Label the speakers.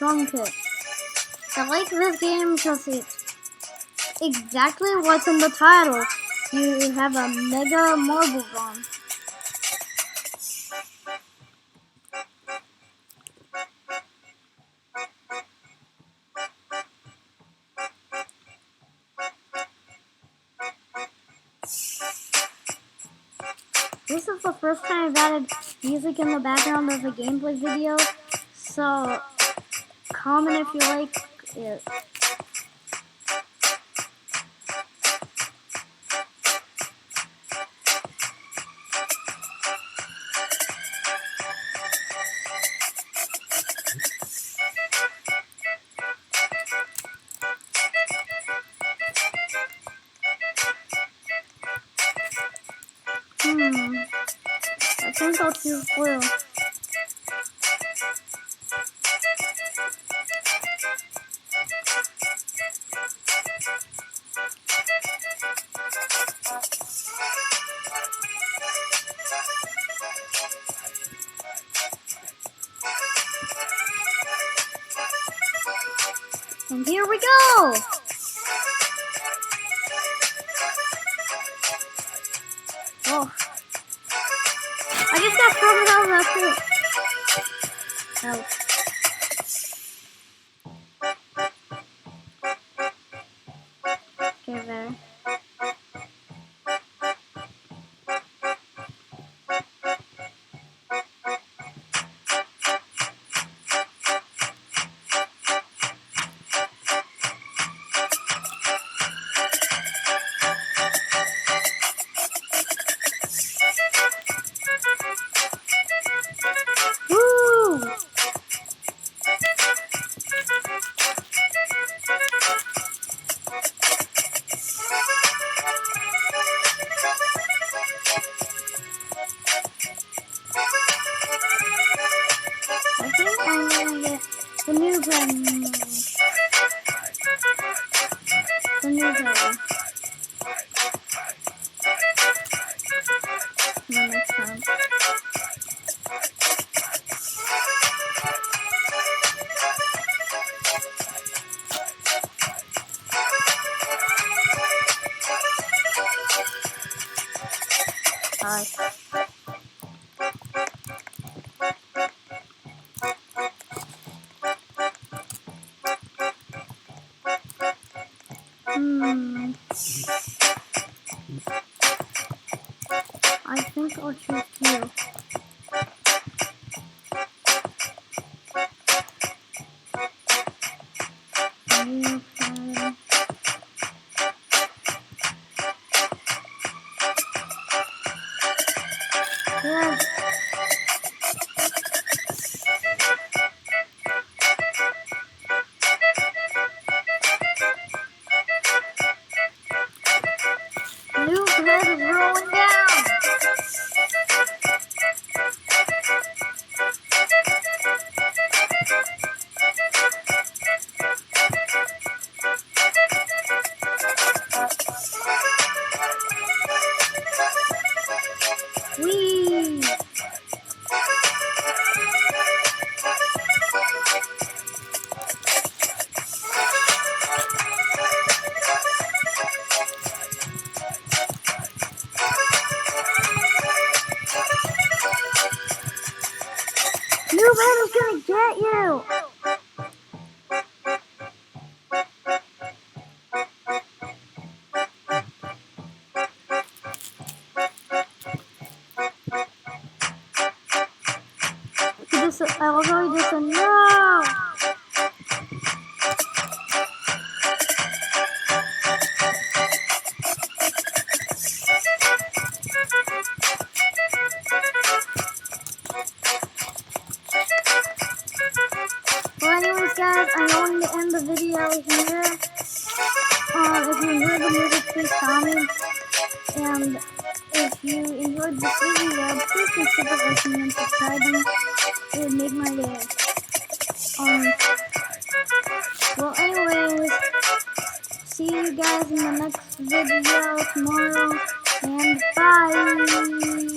Speaker 1: drum kit. I like this game because it's exactly what's in the title. You have a mega marble drum. This is the first time I've added music in the background of a gameplay video, so comment if you like it. I think I'll choose blue. And here we go! Oh. I just got thrown out of that thing. Ouch. Okay, there. I think I'm gonna get the new gun. The new gun. The next time. Hi. I think I'll choose you. Yeah. New bed is rolling down. Whee! New bed is gonna get you! I was already just a no! Well, anyways, guys, I'm going to end the video here. If you enjoyed the music, please comment. And if you enjoyed this video, please consider liking and subscribing. It would make my day. Well, anyways, see you guys in the next video tomorrow, and bye!